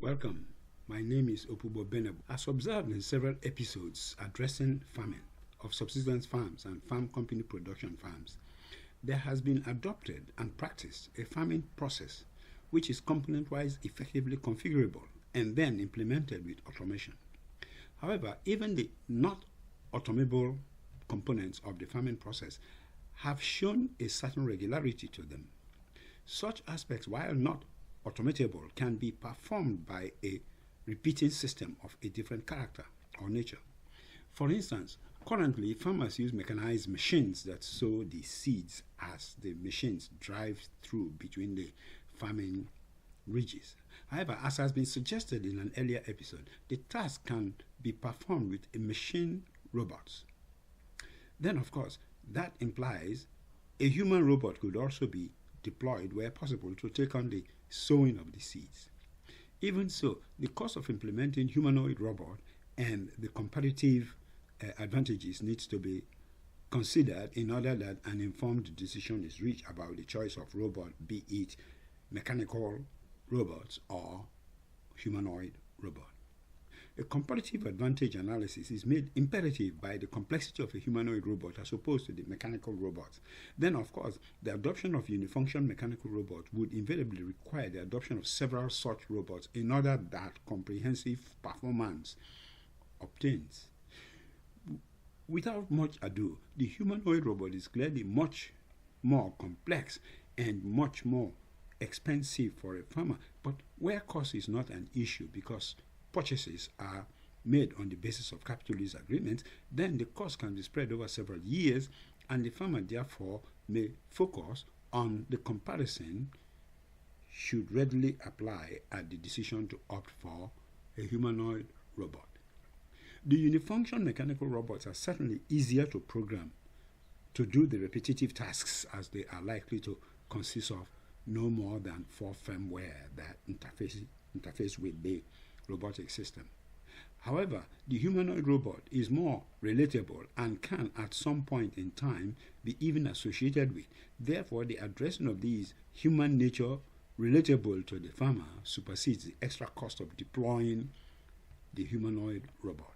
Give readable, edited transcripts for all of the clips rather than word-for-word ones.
Welcome. My name is Opubo Benebu. As observed in several episodes addressing farming of subsistence farms and farm company production farms, there has been adopted and practiced a farming process which is component-wise effectively configurable and then implemented with automation. However, even the not automable components of the farming process have shown a certain regularity to them. Such aspects, while not automatable, can be performed by a repeating system of a different character or nature. For instance, currently farmers use mechanized machines that sow the seeds as the machines drive through between the farming ridges. However, as has been suggested in an earlier episode, the task can be performed with a machine robots. Then, of course, that implies a human robot could also be deployed where possible to take on the sowing of the seeds. Even so, the cost of implementing humanoid robot and the comparative advantages needs to be considered in order that an informed decision is reached about the choice of robot, be it mechanical robots or humanoid robot. A comparative advantage analysis is made imperative by the complexity of a humanoid robot as opposed to the mechanical robots. Then, of course, the adoption of unifunction mechanical robots would invariably require the adoption of several such robots in order that comprehensive performance obtains. Without much ado, the humanoid robot is clearly much more complex and much more expensive for a farmer, but where cost is not an issue because purchases are made on the basis of capital lease agreements, then the cost can be spread over several years and the farmer therefore may focus on the comparison should readily apply at the decision to opt for a humanoid robot. The unifunction mechanical robots are certainly easier to program to do the repetitive tasks as they are likely to consist of no more than 4 firmware that interface with the robotic system. However, the humanoid robot is more relatable and can at some point in time be even associated with. Therefore, the addressing of these human nature relatable to the farmer supersedes the extra cost of deploying the humanoid robot.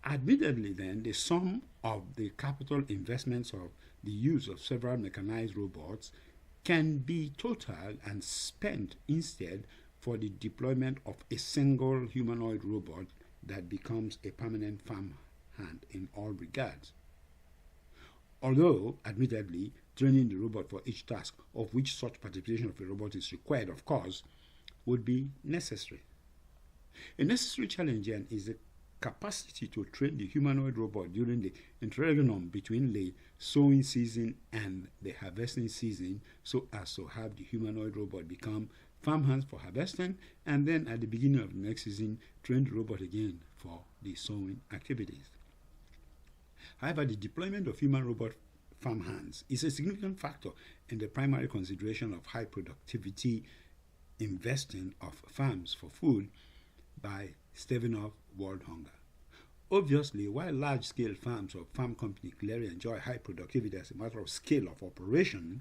Admittedly, then, the sum of the capital investments of the use of several mechanized robots can be totaled and spent instead for the deployment of a single humanoid robot that becomes a permanent farm hand in all regards. Although, admittedly, training the robot for each task of which such participation of a robot is required, of course, would be necessary. A necessary challenge then is the capacity to train the humanoid robot during the interregnum between the sowing season and the harvesting season so as to have the humanoid robot become farm hands for harvesting, and then at the beginning of the next season, train the robot again for the sowing activities. However, the deployment of human robot farm hands is a significant factor in the primary consideration of high productivity investing of farms for food by staving off world hunger. Obviously, while large-scale farms or farm companies clearly enjoy high productivity as a matter of scale of operation,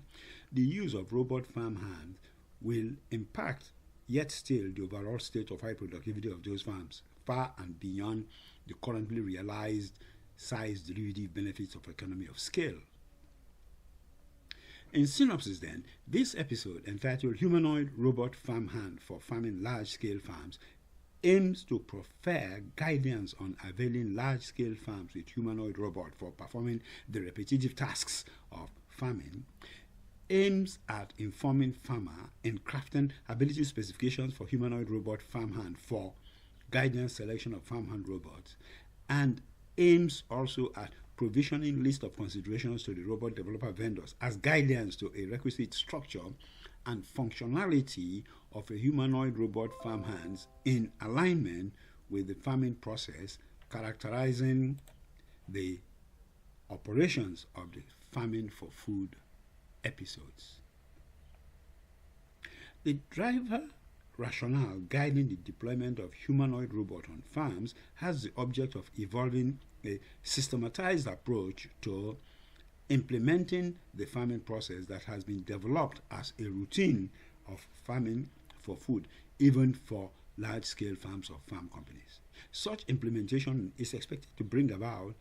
the use of robot farm hands will impact yet still the overall state of high productivity of those farms, far and beyond the currently realized size derivative benefits of economy of scale. In synopsis then, this episode entitled Humanoid Robot Farm Hand for Farming Large-Scale Farms aims to proffer guidance on availing large-scale farms with humanoid robot for performing the repetitive tasks of farming, aims at informing farmer in crafting ability specifications for humanoid robot farmhand for guidance selection of farmhand robots, and aims also at provisioning list of considerations to the robot developer vendors as guidance to a requisite structure and functionality of a humanoid robot farmhands in alignment with the farming process characterizing the operations of the farming for food episodes. The driver rationale guiding the deployment of humanoid robot on farms has the object of evolving a systematized approach to implementing the farming process that has been developed as a routine of farming for food, even for large-scale farms or farm companies. Such implementation is expected to bring about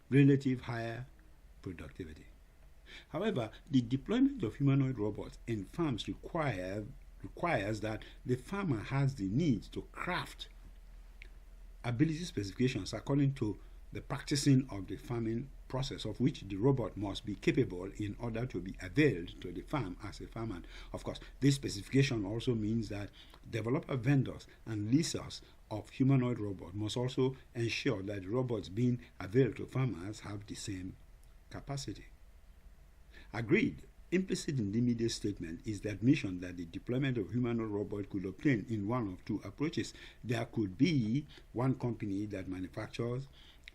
relative higher productivity. However, the deployment of humanoid robots in farms requires that the farmer has the need to craft ability specifications according to the practicing of the farming process, of which the robot must be capable in order to be availed to the farm as a farmer. Of course, this specification also means that developer vendors and leasers of humanoid robots must also ensure that the robots being availed to farmers have the same capacity. Agreed. Implicit in the immediate statement is the admission that the deployment of humanoid robots could obtain in one of two approaches. There could be one company that manufactures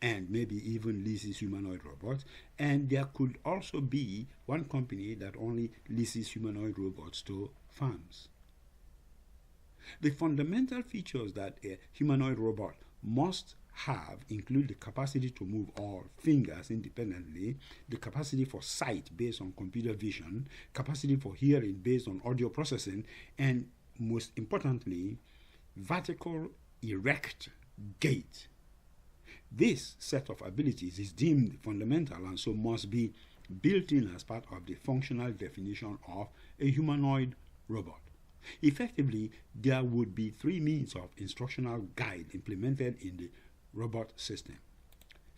and maybe even leases humanoid robots, and there could also be one company that only leases humanoid robots to farms. The fundamental features that a humanoid robot must have include the capacity to move all fingers independently, the capacity for sight based on computer vision, capacity for hearing based on audio processing, and most importantly, vertical erect gait. This set of abilities is deemed fundamental and so must be built in as part of the functional definition of a humanoid robot. Effectively, there would be three means of instructional guide implemented in the robot system.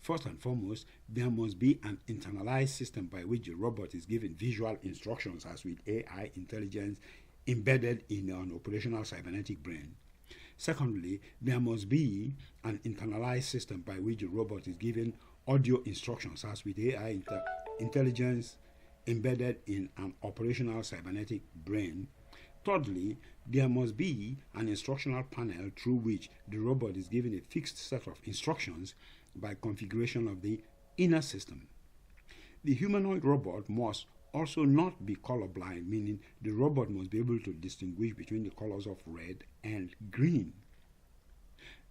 First and foremost, there must be an internalized system by which the robot is given visual instructions as with AI intelligence embedded in an operational cybernetic brain. Secondly, there must be an internalized system by which the robot is given audio instructions as with AI intelligence embedded in an operational cybernetic brain. Thirdly, there must be an instructional panel through which the robot is given a fixed set of instructions by configuration of the inner system. The humanoid robot must also not be colorblind, meaning the robot must be able to distinguish between the colors of red and green.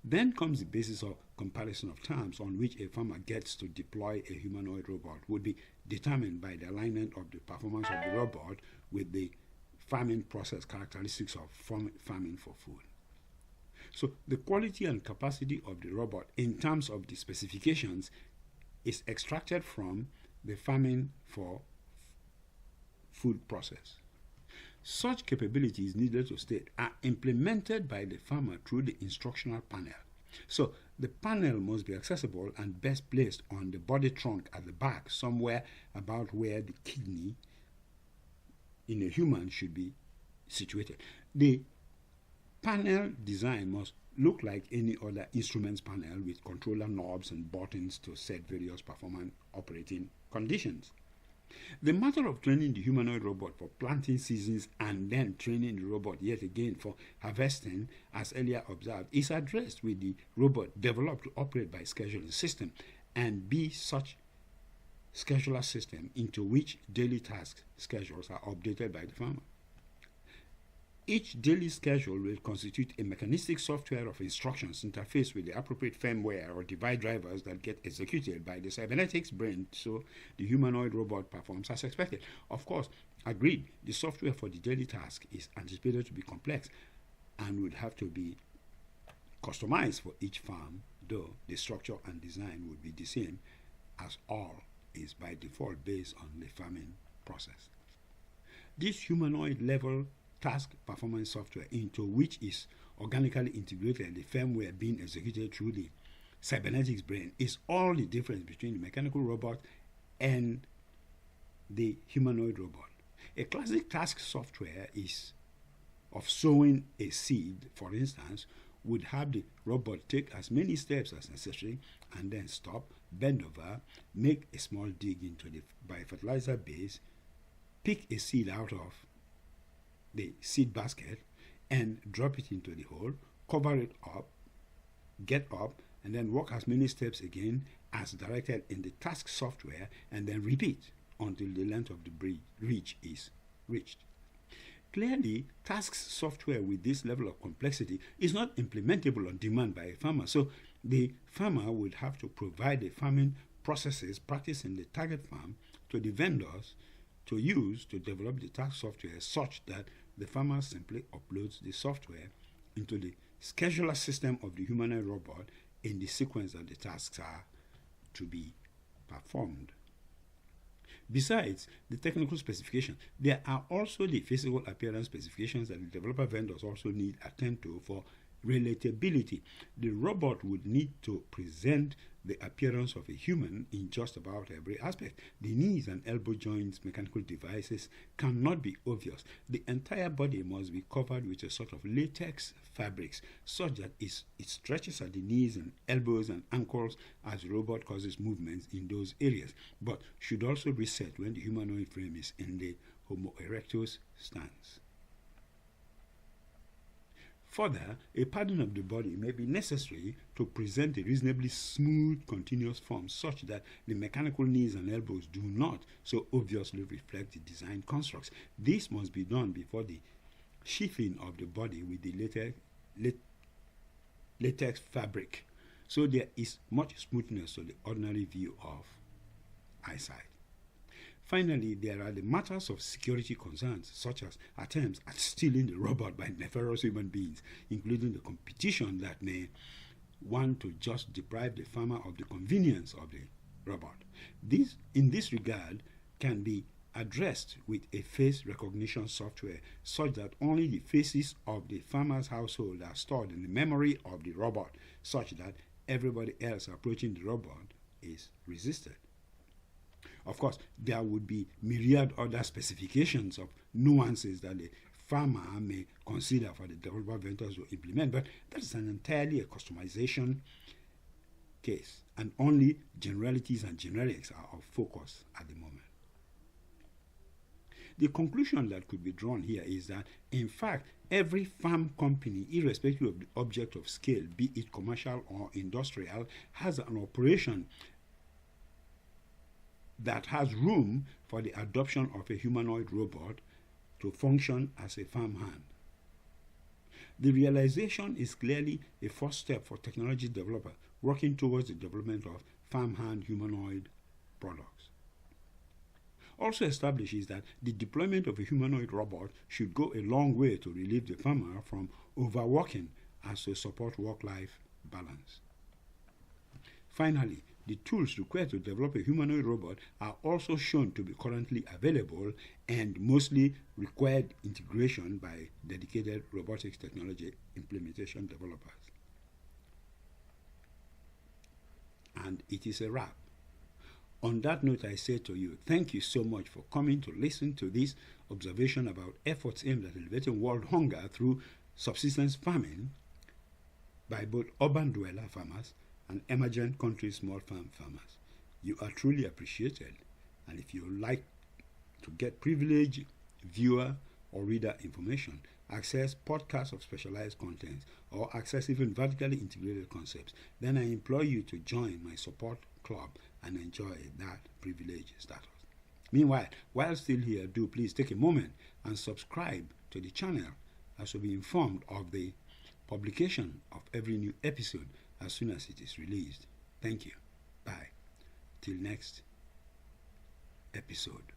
Then comes the basis of comparison of terms on which a farmer gets to deploy a humanoid robot would be determined by the alignment of the performance of the robot with the farming process characteristics of farming for food. So the quality and capacity of the robot in terms of the specifications is extracted from the farming for food process. Such capabilities, needed to state, are implemented by the farmer through the instructional panel. So the panel must be accessible and best placed on the body trunk at the back, somewhere about where the kidney in a human should be situated. The panel design must look like any other instruments panel with controller knobs and buttons to set various performance operating conditions. The matter of training the humanoid robot for planting seasons and then training the robot yet again for harvesting, as earlier observed, is addressed with the robot developed to operate by scheduling system and be such scheduler system into which daily task schedules are updated by the farmer. Each daily schedule will constitute a mechanistic software of instructions interfaced with the appropriate firmware or device drivers that get executed by the cybernetics brain so the humanoid robot performs as expected. Of course, agreed, the software for the daily task is anticipated to be complex and would have to be customized for each farm, though the structure and design would be the same, as all is by default based on the farming process. This humanoid level task performance software into which is organically integrated the firmware being executed through the cybernetics brain is all the difference between the mechanical robot and the humanoid robot. A classic task software is of sowing a seed, for instance, would have the robot take as many steps as necessary and then stop, bend over, make a small dig into the biofertilizer base, pick a seed out of the seed basket and drop it into the hole, cover it up, get up, and then walk as many steps again as directed in the task software, and then repeat until the length of the reach is reached. Clearly, task software with this level of complexity is not implementable on demand by a farmer, so the farmer would have to provide the farming processes practiced in the target farm to the vendors to use to develop the task software such that the farmer simply uploads the software into the scheduler system of the humanoid robot in the sequence that the tasks are to be performed. Besides the technical specification, there are also the physical appearance specifications that the developer vendors also need attend to for relatability. The robot would need to present the appearance of a human in just about every aspect. The knees and elbow joints, mechanical devices cannot be obvious. The entire body must be covered with a sort of latex fabrics such that it stretches at the knees and elbows and ankles as the robot causes movements in those areas, but should also reset when the humanoid frame is in the Homo erectus stance. Further, a padding of the body may be necessary to present a reasonably smooth, continuous form such that the mechanical knees and elbows do not so obviously reflect the design constructs. This must be done before the sheathing of the body with the latex fabric, so there is much smoothness to the ordinary view of eyesight. Finally, there are the matters of security concerns, such as attempts at stealing the robot by nefarious human beings, including the competition that may want to just deprive the farmer of the convenience of the robot. This, in this regard, can be addressed with a face recognition software such that only the faces of the farmer's household are stored in the memory of the robot, such that everybody else approaching the robot is resisted. Of course, there would be myriad other specifications of nuances that the farmer may consider for the developer vendors to implement, but that is entirely a customization case, and only generalities and generics are of focus at the moment. The conclusion that could be drawn here is that, in fact, every farm company, irrespective of the object of scale, be it commercial or industrial, has an operation that has room for the adoption of a humanoid robot to function as a farmhand. The realization is clearly a first step for technology developers working towards the development of farmhand humanoid products. Also establishes that the deployment of a humanoid robot should go a long way to relieve the farmer from overworking as to support work-life balance. Finally, the tools required to develop a humanoid robot are also shown to be currently available and mostly required integration by dedicated robotics technology implementation developers. And it is a wrap. On that note, I say to you, thank you so much for coming to listen to this observation about efforts aimed at elevating world hunger through subsistence farming by both urban dweller farmers and emergent country small farm farmers. You are truly appreciated, and if you like to get privileged viewer or reader information, access podcasts of specialized content, or access even vertically integrated concepts, then I implore you to join my support club and enjoy that privileged status. Meanwhile, while still here, do please take a moment and subscribe to the channel as you'll be informed of the publication of every new episode as soon as it is released. Thank you. Bye. Till next episode.